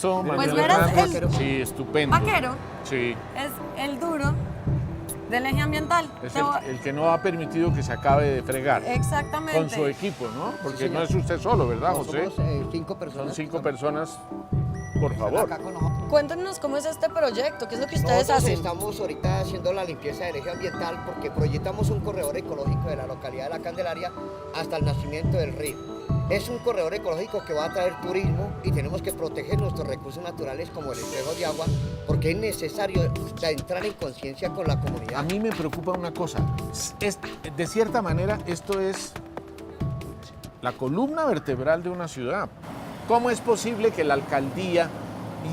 eso, Pues Manuel. verás, el Sí, estupendo. vaquero Sí, es el duro del eje ambiental. es Te voy- el que no ha permitido que se acabe de fregar. Exactamente. Con su equipo, ¿no? Porque señor. no es usted solo, ¿verdad, No, José? somos 5 personas. Son 5 personas, por favor. Acá con nosotros. Cuéntenos cómo es este proyecto, qué es lo que ustedes Nosotros hacen. estamos ahorita haciendo la limpieza del eje ambiental porque proyectamos un corredor ecológico de la localidad de La Candelaria hasta el nacimiento del río. Es un corredor ecológico que va a traer turismo y tenemos que proteger nuestros recursos naturales como el espejo de agua porque es necesario entrar en conciencia con la comunidad. A mí me preocupa una cosa. De cierta manera, esto es la columna vertebral de una ciudad. ¿Cómo es posible que la alcaldía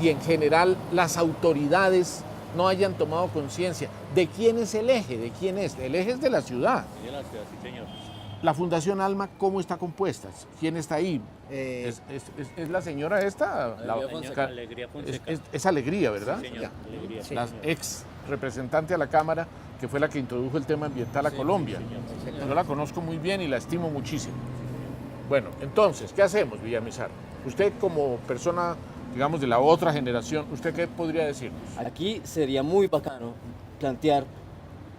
y en general las autoridades no hayan tomado conciencia de quién es el eje? ¿De quién es? El eje es de la ciudad. De la ciudad, sí, señor. La Fundación Alma, ¿cómo está compuesta? ¿Quién está ahí? Eh, ¿Es la señora esta? Alegría Fonseca. Es Alegría, ¿verdad? Sí, señor. Alegría, Sí. La señor. ex representante a la Cámara, que fue la que introdujo el tema ambiental a Colombia. Yo la conozco muy bien y la estimo muchísimo. Bueno, entonces, ¿qué hacemos, Villamizar? Usted como persona, digamos, de la otra generación, ¿usted qué podría decirnos? Aquí sería muy bacano plantear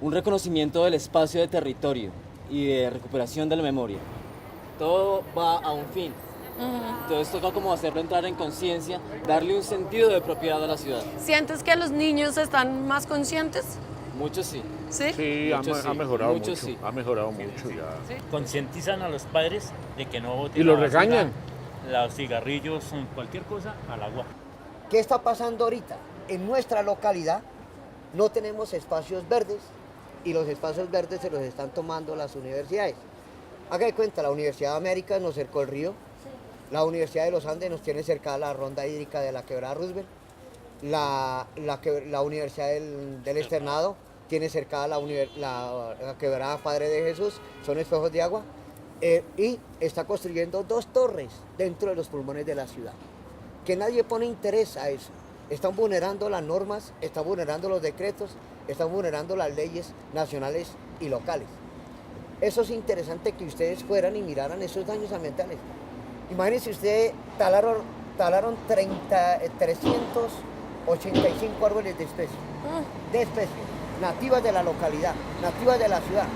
un reconocimiento del espacio de territorio y de recuperación de la memoria. Todo va a un fin. Entonces toca como hacerlo entrar en conciencia, darle un sentido de propiedad a la ciudad. ¿Sientes que los niños están más conscientes? Muchos sí. ¿Sí? Sí, Muchos sí, ha mejorado muchos mucho. sí. Ha mejorado mucho ya. Concientizan a los padres de que no boten ¿Y los la basura, regañan? los cigarrillos, cualquier cosa al agua. ¿Qué está pasando ahorita? En nuestra localidad no tenemos espacios verdes y los espacios verdes se los están tomando las universidades. Haga de cuenta, la Universidad de América nos cercó el río, la Universidad de los Andes nos tiene cercada la ronda hídrica de la quebrada Roosevelt, la Universidad del Externado tiene cercada la quebrada Padre de Jesús, son espejos de agua, y está construyendo 2 torres dentro de los pulmones de la ciudad. Que nadie pone interés a eso. Están vulnerando las normas, están vulnerando los decretos, están vulnerando las leyes nacionales y locales. Eso es interesante que ustedes fueran y miraran esos daños ambientales. Imagínense ustedes, talaron 385 árboles de especie, nativas de la localidad, nativas de la ciudad.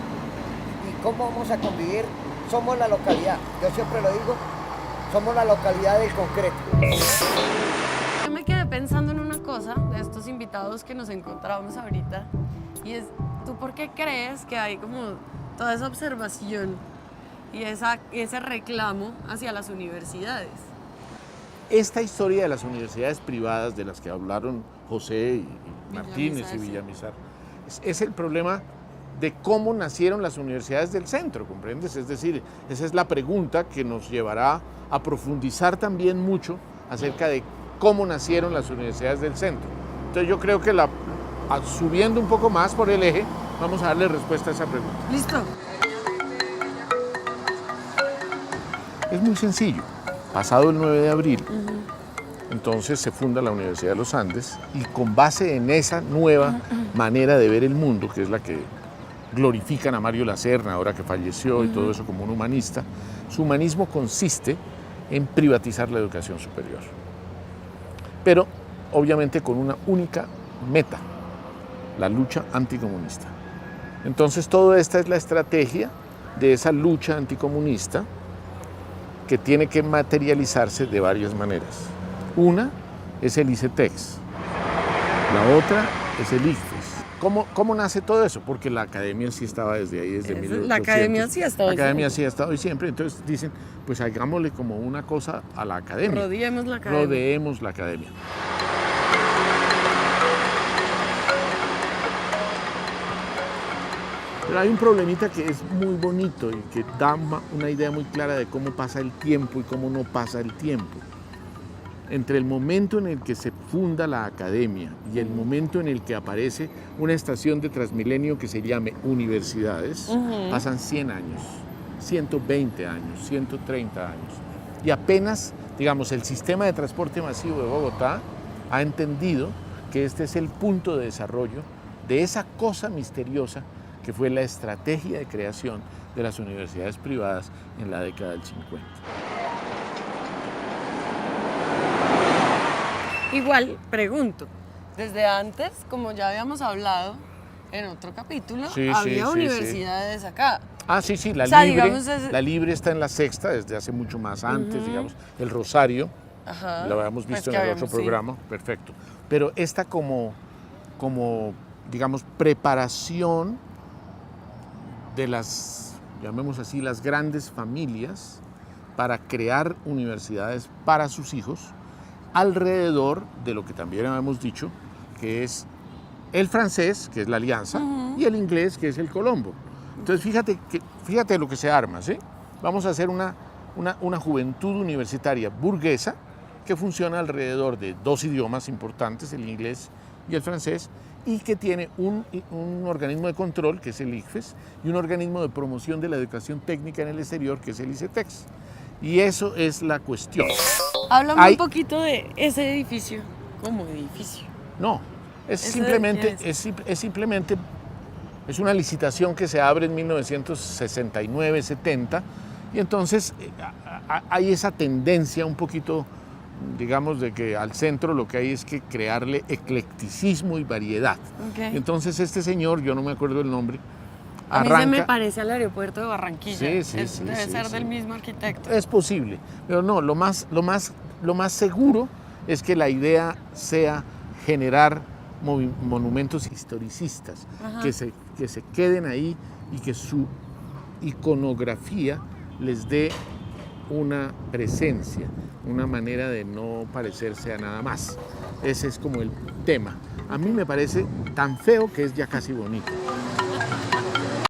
¿Y cómo vamos a convivir? Somos la localidad, yo siempre lo digo, somos la localidad del concreto. Yo me quedé pensando en una cosa de estos invitados que nos encontramos ahorita y es, ¿tú por qué crees que hay como toda esa observación y ese reclamo hacia las universidades? Esta historia de las universidades privadas de las que hablaron José y Martínez Villamizar, y sí. Villamizar es el problema de cómo nacieron las universidades del centro, ¿comprendes? Es decir, esa es la pregunta que nos llevará a profundizar también mucho acerca de cómo nacieron las universidades del centro. Entonces yo creo que subiendo un poco más por el eje, vamos a darle respuesta a esa pregunta. ¿Listo? Es muy sencillo. Pasado el 9 de abril, entonces se funda la Universidad de los Andes y con base en esa nueva manera de ver el mundo, que es la que glorifican a Mario Lacerna, ahora que falleció y todo eso como un humanista, su humanismo consiste en privatizar la educación superior. Pero obviamente con una única meta, la lucha anticomunista. Entonces toda esta es la estrategia de esa lucha anticomunista que tiene que materializarse de varias maneras. Una es el ICETEX, la otra es el ICFES. ¿Cómo nace todo eso? Porque la academia sí estaba desde ahí, desde 1800. La academia sí ha estado La academia siempre. sí ha estado ahí siempre, entonces dicen, pues hagámosle como una cosa a la academia. Rodeemos la academia. Rodeemos la academia. Pero hay un problemita que es muy bonito y que da una idea muy clara de cómo pasa el tiempo y cómo no pasa el tiempo. Entre el momento en el que se funda la academia y el momento en el que aparece una estación de Transmilenio que se llame universidades, pasan 100 años, 120 años, 130 años. Y apenas, digamos, el sistema de transporte masivo de Bogotá ha entendido que este es el punto de desarrollo de esa cosa misteriosa que fue la estrategia de creación de las universidades privadas en la década del 50. Igual, pregunto, desde antes, como ya habíamos hablado en otro capítulo, Sí, había sí, universidades acá. Ah, sí, sí, O sea, Libre, digamos, la Libre está en la Sexta desde hace mucho más antes, digamos, el Rosario, Ajá, lo habíamos pues visto que en el habíamos, otro sí. programa, perfecto. Pero esta como, digamos, preparación de las, llamemos así, las grandes familias para crear universidades para sus hijos alrededor de lo que también habíamos dicho, que es el francés, que es la Alianza, y el inglés, que es el Colombo. Entonces, fíjate lo que se arma, ¿sí? Vamos a hacer una juventud universitaria burguesa que funciona alrededor de dos idiomas importantes, el inglés y el francés, y que tiene un organismo de control, que es el ICFES, y un organismo de promoción de la educación técnica en el exterior, que es el ICETEX. Y eso es la cuestión. Háblame un poquito de ese edificio, como edificio. No, es ¿Eso simplemente, de qué es simplemente, es una licitación que se abre en 1969-70, y entonces hay esa tendencia un poquito, digamos, de que al centro lo que hay es que crearle eclecticismo y variedad. Okay. Entonces este señor, yo no me acuerdo el nombre, A mí se me arranca... parece al aeropuerto de Barranquilla. Sí, sí, sí, Debe sí, ser sí. del mismo arquitecto. Es posible, pero no, lo más seguro es que la idea sea generar monumentos historicistas, que se queden ahí y que su iconografía les dé una presencia, una manera de no parecerse a nada más. Ese es como el tema. A mí me parece tan feo que es ya casi bonito.